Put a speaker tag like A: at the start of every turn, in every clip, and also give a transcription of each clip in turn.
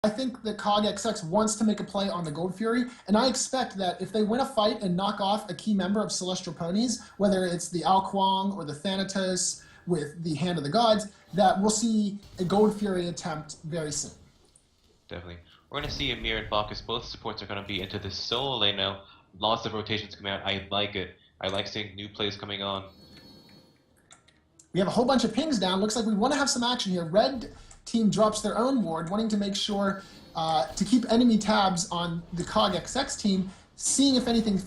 A: I think that CoGxX wants to make a play on the Gold Fury, and I expect that if they win a fight and knock off a key member of Celestial Ponies, whether it's the Ao Kuang or the Thanatos with the Hand of the Gods, that we'll see a Gold Fury attempt very soon.
B: Definitely. We're going to see Amir and Bacchus. Both supports are going to be into this solo lane now. Lots of rotations coming out. I like it. I like seeing new plays coming on.
A: We have a whole bunch of pings down. Looks like we want to have some action here. Red team drops their own ward, wanting to make sure to keep enemy tabs on the CoGxX team, seeing if anything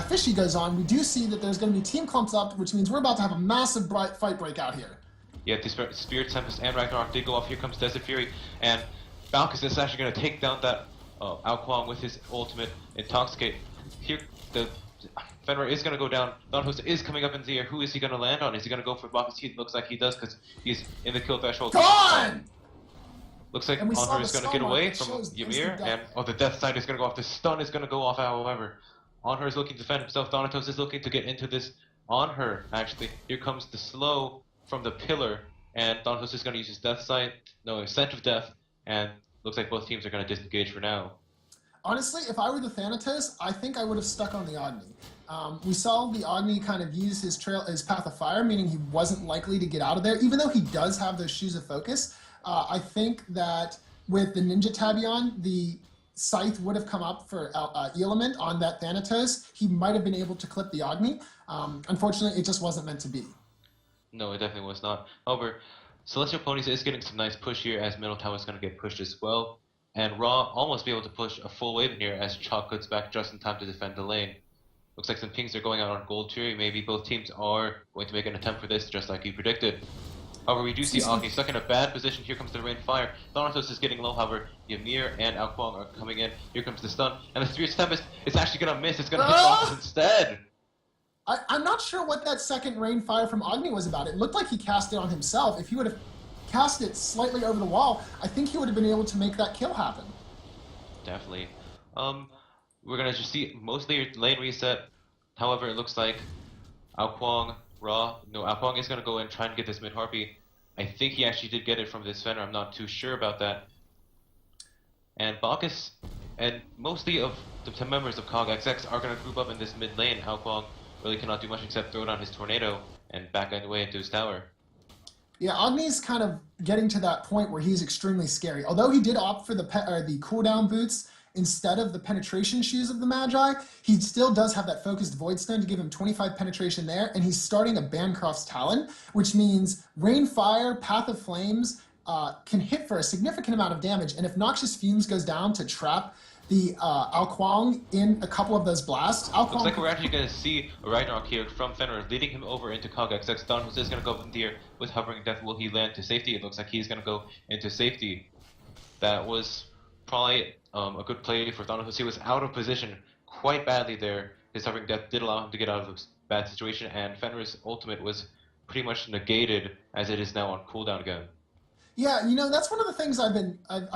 A: fishy goes on. We do see that there's going to be team clumps up, which means we're about to have a massive fight break out here.
B: Yeah, the Spirit Tempest and Ragnarok did go off. Here comes Desert Fury, and Bacchus is actually going to take down that Ao Kuang with his ultimate Intoxicate. Here, the Fenrir is going to go down. Thanatos is coming up in the air. Who is he going to land on? Is he going to go for Bacchus? He looks like he does because he's in the kill threshold.
A: Gone!
B: Looks like Anhur is going to get away from Ymir, and the Death Sight is going to go off. The stun is going to go off, however. Anhur is looking to defend himself. Thanatos is looking to get into this Anhur, actually. Here comes the slow from the pillar, and Thanatos is going to use his Death Sight, no, Scent of Death, and looks like both teams are going to disengage for now.
A: Honestly, if I were the Thanatos, I think I would have stuck on the Agni. We saw the Agni kind of use his Path of Fire, meaning he wasn't likely to get out of there, even though he does have those Shoes of Focus. I think that with the Ninja Tabion, the Scythe would have come up for Element on that Thanatos. He might have been able to clip the Agni. Unfortunately, it just wasn't meant to be.
B: No, it definitely was not. However, Celestial Ponies is getting some nice push here as Middle Tower is going to get pushed as well. And Raw almost be able to push a full wave in here as Chalk gets back just in time to defend the lane. Looks like some pings are going out on Gold Fury. Maybe both teams are going to make an attempt for this, just like you predicted. However, we do see Agni stuck in a bad position. Here comes the Rain Fire. Thanatos is getting low, however. Ymir and Ao Kuang are coming in. Here comes the stun. And the Spirit Tempest is actually going to miss. It's going to hit Bacchus instead.
A: I'm not sure what that second Rain Fire from Agni was about. It looked like he cast it on himself. If he would have cast it slightly over the wall, I think he would have been able to make that kill happen.
B: Definitely. We're going to just see mostly lane reset. However, it looks like Ao Kuang, Ao Kuang is going to go and try and get this mid Harpy. I think he actually did get it from this Fenrir. I'm not too sure about that. And Bacchus and mostly of the members of CoGxX are going to group up in this mid lane. Ao Kuang really cannot do much except throw down his Tornado and back away into his tower.
A: Yeah, Agni's kind of getting to that point where he's extremely scary. Although he did opt for the cooldown boots instead of the penetration shoes of the Magi, he still does have that focused Void Stone to give him 25 penetration there, and he's starting a Bancroft's Talon, which means Rain Fire, Path of Flames can hit for a significant amount of damage, and if Noxious Fumes goes down to trap the Ao Kuang in a couple of those blasts.
B: Looks like we're actually going to see a Ragnarok here from Fenrir, leading him over into CoGxX. Thanatos is going to go up in the air with Hovering Death. Will he land to safety? It looks like he's going to go into safety. That was probably a good play for Thanatos. He was out of position quite badly there. His Hovering Death did allow him to get out of this bad situation, and Fenrir's ultimate was pretty much negated as it is now on cooldown again.
A: Yeah, you know, that's one of the things I've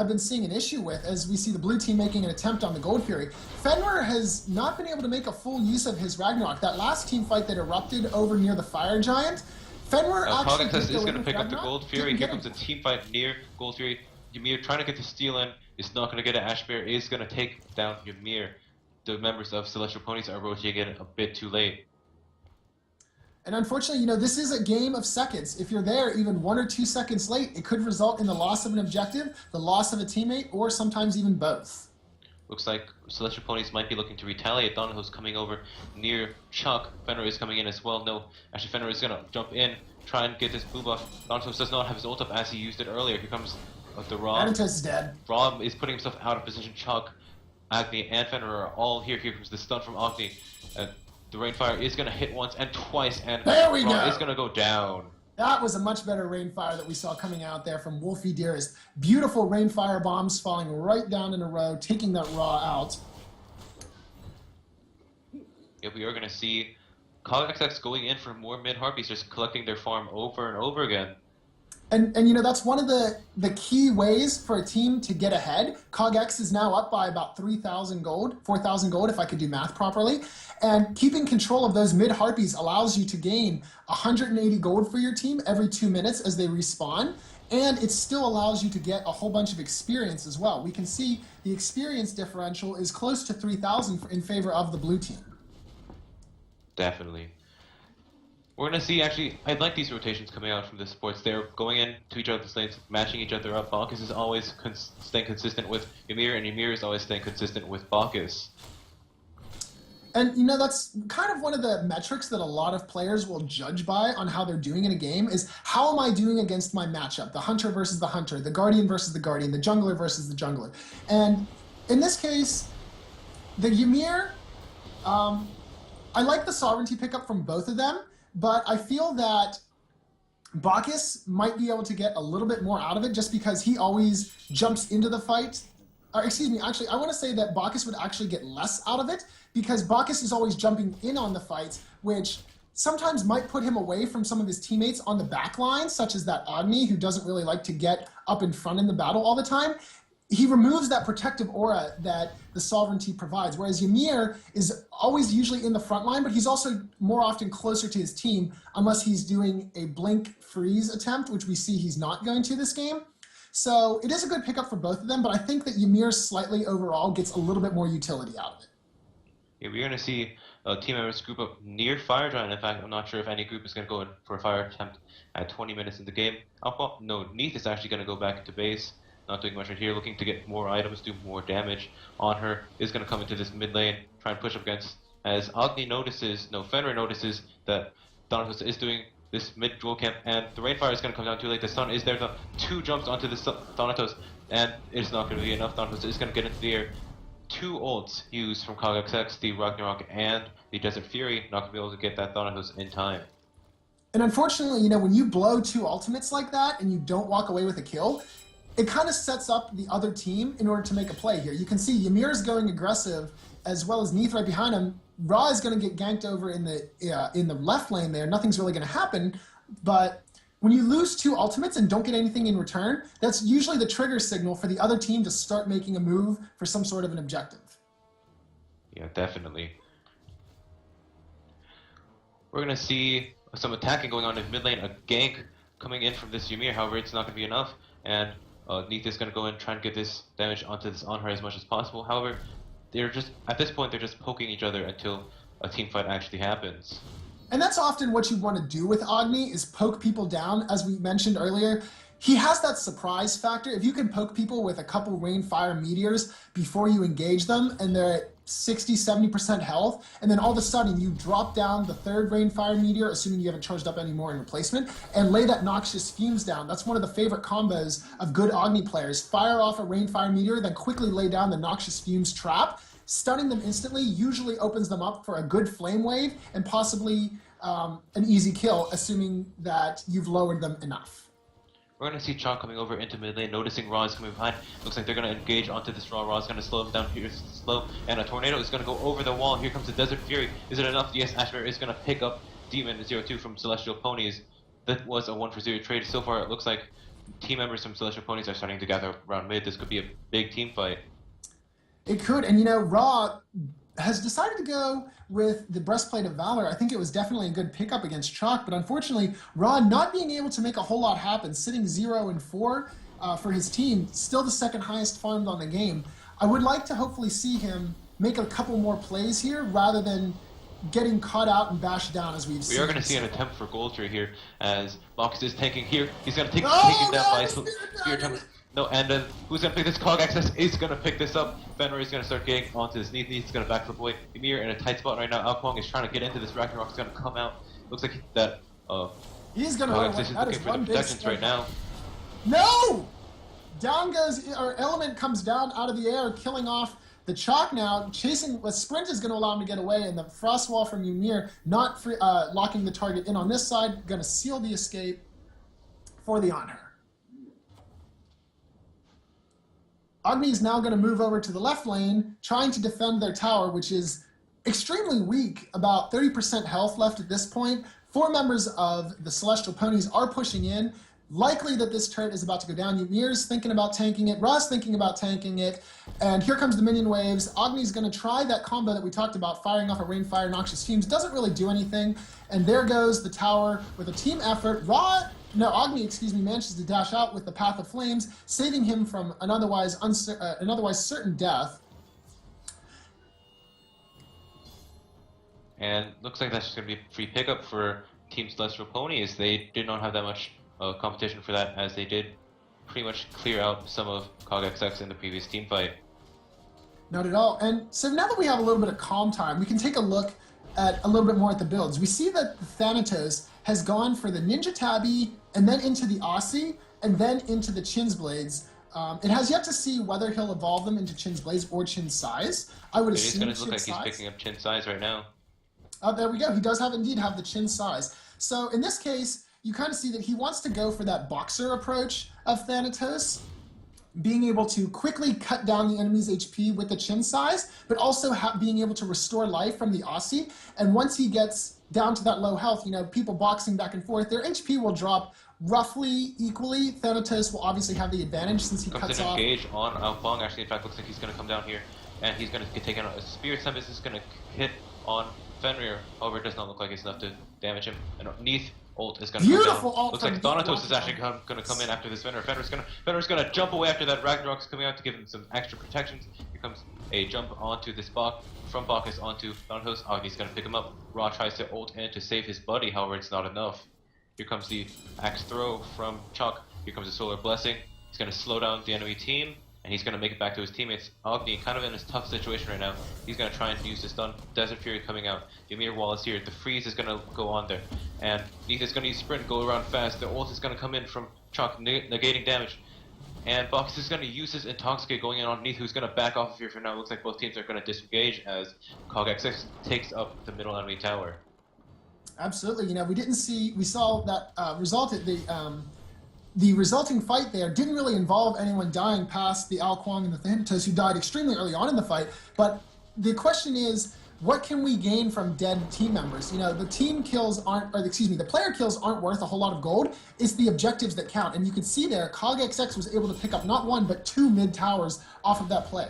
A: been seeing an issue with as we see the blue team making an attempt on the Gold Fury. Fenrir has not been able to make a full use of his Ragnarok. That last team fight that erupted over near the Fire Giant, Fenrir actually
B: CoGxX is going to pick up the Gold Fury. Here comes a team fight near Gold Fury. Ymir trying to get the steal in. Is not going to get it. Ashbear is going to take down Ymir. The members of Celestial Ponies are rotating in a bit too late.
A: And unfortunately, you know, this is a game of seconds. If you're there even 1 or 2 seconds late, it could result in the loss of an objective, the loss of a teammate, or sometimes even both.
B: Looks like Celestial Ponies might be looking to retaliate. Thanatos coming over near Chuck. Fenrir is coming in as well. No, actually Fenrir is going to jump in, try and get this blue buff. Thanatos does not have his ult up as he used it earlier. Here comes the Ra.
A: Thanatos is dead.
B: Ra is putting himself out of position. Chuck, Agni, and Fenrir are all here. Here comes the stun from Agni. The Rainfire is going to hit once and twice, and
A: there we
B: Ra
A: go.
B: is going to go down.
A: That was a much better Rainfire that we saw coming out there from Wolfie Dearest. Beautiful Rainfire bombs falling right down in a row, taking that Ra out.
B: Yeah, we are going to see CoGxX going in for more mid-Harpies, just collecting their farm over and over again.
A: And you know, that's one of the key ways for a team to get ahead. CoGxX is now up by about 3,000 gold, 4,000 gold if I could do math properly. And keeping control of those mid-Harpies allows you to gain 180 gold for your team every 2 minutes as they respawn. and it still allows you to get a whole bunch of experience as well. We can see the experience differential is close to 3,000 in favor of the blue team.
B: Definitely. We're going to see, actually, I like these rotations coming out from the supports. They're going into each other's lanes, matching each other up. Bacchus is always staying consistent with Ymir, and Ymir is always staying consistent with Bacchus.
A: And, you know, that's kind of one of the metrics that a lot of players will judge by on how they're doing in a game is how am I doing against my matchup? The hunter versus the hunter, the guardian versus the guardian, the jungler versus the jungler. And in this case, the Ymir, I like the sovereignty pickup from both of them, but I feel that Bacchus might be able to get a little bit more out of it just because he always jumps into the fight. Excuse me, actually, I want to say that Bacchus would actually get less out of it because Bacchus is always jumping in on the fights, which sometimes might put him away from some of his teammates on the back line, such as that Agni, who doesn't really like to get up in front in the battle all the time. He removes that protective aura that the sovereignty provides, whereas Ymir is always usually in the front line, but he's also more often closer to his team unless he's doing a blink freeze attempt, which we see he's not going to this game. So it is a good pickup for both of them, but I think that Ymir slightly overall gets a little bit more utility out of it.
B: Yeah, we're going to see team members group up near Fire Giant. In fact, I'm not sure if any group is going to go in for a fire attempt at 20 minutes in the game. No, Neith is actually going to go back into base. Not doing much right here, looking to get more items, do more damage on her. Is going to come into this mid lane, try and push up against. As Fenrir notices that Thanatos is doing this mid dual camp, and the Rainfire is going to come down too late. The Sun is there, the 2 jumps onto the Thanatos, and it's not going to be enough. Thanatos is going to get into the air. 2 ults used from CoGxx, the Ragnarok and the Desert Fury, not going to be able to get that Thanatos in time.
A: And unfortunately, you know, when you blow 2 ultimates like that and you don't walk away with a kill, it kind of sets up the other team in order to make a play here. You can see Ymir is going aggressive as well as Neith right behind him. Ra is going to get ganked over in the left lane there. Nothing's really going to happen, but when you lose 2 ultimates and don't get anything in return, that's usually the trigger signal for the other team to start making a move for some sort of an objective.
B: Yeah, definitely. We're going to see some attacking going on in mid lane, a gank coming in from this Ymir. However, it's not going to be enough, and Neith is going to go in and try and get this damage onto this on her as much as possible. However, at this point, they're just poking each other until a team fight actually happens.
A: And that's often what you want to do with Agni, is poke people down, as we mentioned earlier. He has that surprise factor. If you can poke people with a couple rain, fire, meteors before you engage them, and they're at 60-70% health, and then all of a sudden you drop down the 3rd rain, fire, meteor, assuming you haven't charged up any more in replacement, and lay that noxious fumes down. That's one of the favorite combos of good Agni players. Fire off a rain, fire, meteor, then quickly lay down the noxious fumes trap. Stunning them instantly usually opens them up for a good flame wave and possibly an easy kill, assuming that you've lowered them enough.
B: We're going to see Chalk coming over into mid lane, noticing Ra is coming behind. Looks like they're going to engage onto this Ra. Ra is going to slow him down here, slow, and a tornado is going to go over the wall. Here comes the Desert Fury. Is it enough? Yes, Ashmere is going to pick up Demon 02 from Celestialponies. That was a 1-for-0 trade. So far, it looks like team members from Celestialponies are starting to gather around mid. This could be a big team fight.
A: It could, and you know, Ra has decided to go with the Breastplate of Valor. I think it was definitely a good pickup against Chalk, but unfortunately, Ra not being able to make a whole lot happen, sitting 0-4 for his team, still the 2nd highest farmed on the game. I would like to hopefully see him make a couple more plays here rather than getting caught out and bashed down as we've seen.
B: We are going to see an attempt for gold tree here as Bacchus is tanking here. He's going to take that by Spear attempt. No, and then who's going to pick this? CoGxx is going to pick this up. Fenrir is going to start getting onto this Neith. Neith's going to backflip away. Ymir in a tight spot right now. Alkwang is trying to get into this. Ragnarok is going to come out. Looks like that
A: he's going to run away.
B: Is looking for the protections right now.
A: No! Down goes, or Element comes down out of the air, killing off the Chalk now. Chasing, a sprint is going to allow him to get away, and the Frost Wall from Ymir not free, locking the target in on this side. Going to seal the escape for the Honor. Agni is now going to move over to the left lane, trying to defend their tower, which is extremely weak, about 30% health left at this point. 4 members of the Celestialponies are pushing in. Likely that this turret is about to go down. Ymir's thinking about tanking it. Ra's thinking about tanking it. And here comes the minion waves. Agni's going to try that combo that we talked about, firing off a Rain, Fire, Noxious Fumes. Doesn't really do anything. And there goes the tower with a team effort. Ra No, Agni, excuse me, manages to dash out with the Path of Flames, saving him from an otherwise certain death.
B: And looks like that's just going to be a free pickup for Team Celestialponies. They did not have that much competition for that, as they did pretty much clear out some of CoGxX in the previous team fight.
A: Not at all. And so now that we have a little bit of calm time, we can take a look at a little bit more at the builds. We see that the Thanatos has gone for the Ninja Tabby and then into the Aussie and then into the Chin's Blades. It has yet to see whether he'll evolve them into Chin's Blades or Chin Size. I would assume
B: It is going to look like he's picking up Chin Size right now.
A: There we go. He does indeed have the Chin Size. So in this case, you kind of see that he wants to go for that boxer approach of Thanatos, being able to quickly cut down the enemy's HP with the Chin Size, but also being able to restore life from the Aussie. And once he gets down to that low health, people boxing back and forth, their HP will drop roughly equally. Thanatos will obviously have the advantage since he cuts off.
B: Engage on Alfong. Actually, in fact, looks like he's going to come down here, and he's going to take out a Spirit Tempest. Is going to hit on Fenrir. However, it does not look like it's enough to damage him. And Neath ult is going to come down.
A: Ult.
B: Looks like Thanatos is actually going to come in after this Fenrir. Fenrir's going to jump away after that. Ragnarok's coming out to give him some extra protections. Here comes a jump onto this Bach. From Bacchus onto Thanatos. Agni's going to pick him up. Ra tries to ult in to save his buddy. However, it's not enough. Here comes the Axe Throw from Chuck. Here comes the Solar Blessing. He's going to slow down the enemy team, and he's going to make it back to his teammates. Agni, kind of in a tough situation right now. He's going to try and use the stun. Desert Fury coming out. Ymir Wall is here. The freeze is going to go on there. And Neath is going to use sprint, go around fast. The ult is going to come in from Chuck, negating damage. And Box is going to use his Intoxicate going in on Neath, who's going to back off of here for now. It looks like both teams are going to disengage as CoGxX takes up the middle enemy tower.
A: Absolutely. We saw that the resulting fight there didn't really involve anyone dying past the Ao Kuang and the Thanatos, who died extremely early on in the fight. But the question is, what can we gain from dead team members? The team kills the player kills aren't worth a whole lot of gold. It's the objectives that count. And you can see there, CoGxX was able to pick up not one, but 2 mid towers off of that play.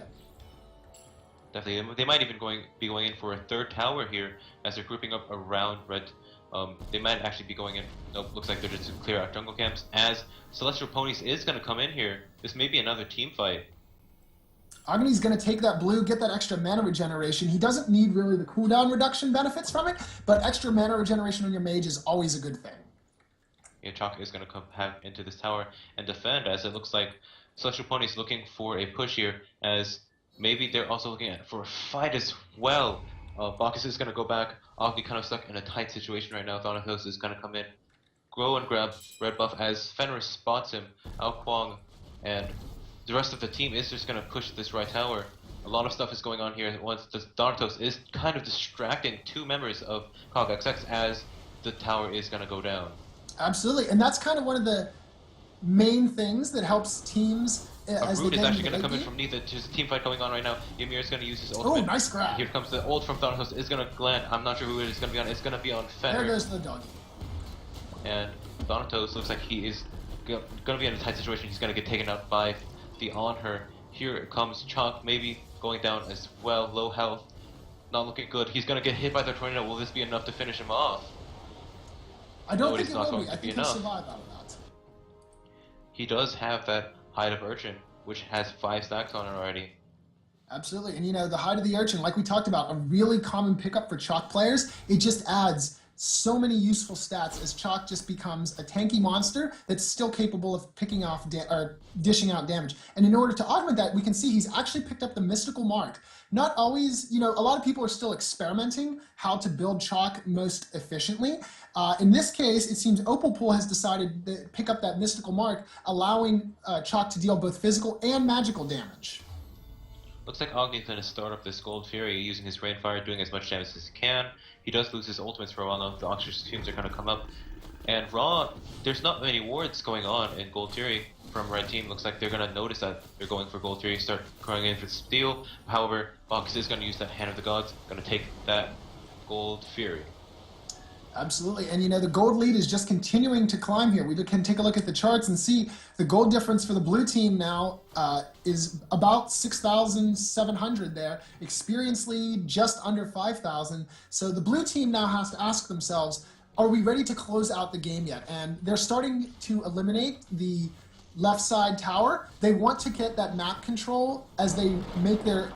B: Definitely. They might even be going in for a 3rd tower here as they're grouping up around red. They might actually be going in. Nope, looks like they're just to clear out jungle camps. As Celestialponies is going to come in here. This may be another team fight.
A: Agni's going to take that blue, get that extra mana regeneration. He doesn't need really the cooldown reduction benefits from it, but extra mana regeneration on your mage is always a good thing.
B: Yeah, Chalk is going to come into this tower and defend, as it looks like Celestialponies looking for a push here, as maybe they're also looking for a fight as well. Bacchus is going to go back. Agni kind of stuck in a tight situation right now. Thanatos is going to come in, grow and grab red buff as Fenrir spots him. Ao Kuang and the rest of the team is just going to push this right tower. A lot of stuff is going on here at once. The Thanatos is kind of distracting 2 members of CoGxX as the tower is going to go down.
A: Absolutely, and that's kind of one of the main things that helps teams as
B: Root
A: they
B: is
A: get
B: actually going to
A: into
B: come in
A: game.
B: from Neath. There's a team fight going on right now. Ymir is going to use his ultimate.
A: Oh, nice grab.
B: Here comes the ult from Thanatos. Is going to land. I'm not sure who it is going to be on. It's going to be on Fenrir.
A: There goes the doggy.
B: And Thanatos looks like he is going to be in a tight situation. He's going to get taken out by the on her. Here comes Chunk, maybe going down as well. Low health. Not looking good. He's going to get hit by the tornado. Will this be enough to finish him off?
A: I don't
B: No,
A: think
B: it's
A: it
B: not
A: will
B: going
A: be. I
B: to be
A: think he'll
B: enough.
A: survive out of that.
B: He does have that Hide of Urchin, which has 5 stacks on it already.
A: Absolutely, and the Hide of the Urchin, like we talked about, a really common pickup for Chalk players. It just adds so many useful stats as Chalk just becomes a tanky monster that's still capable of picking off or dishing out damage. And in order to augment that, we can see he's actually picked up the Mystical Mark. Not always, a lot of people are still experimenting how to build Chalk most efficiently. In this case, it seems Opal Pool has decided to pick up that Mystical Mark, allowing Chalk to deal both physical and magical damage.
B: Looks like Agni's going to start up this Gold Fury using his Rainfire, doing as much damage as he can. He does lose his ultimates for a while now. The Oxygen Fumes are going to come up. And Raw, there's not many wards going on in Gold Fury from Red Team. Looks like they're going to notice that they're going for Gold Fury, start going in for Steel. However, Box is going to use that Hand of the Gods, going to take that Gold Fury.
A: Absolutely, and the gold lead is just continuing to climb here. We can take a look at the charts and see the gold difference for the blue team now is about 6,700 there. Experience lead just under 5,000. So the blue team now has to ask themselves, are we ready to close out the game yet? And they're starting to eliminate the left side tower. They want to get that map control as they make their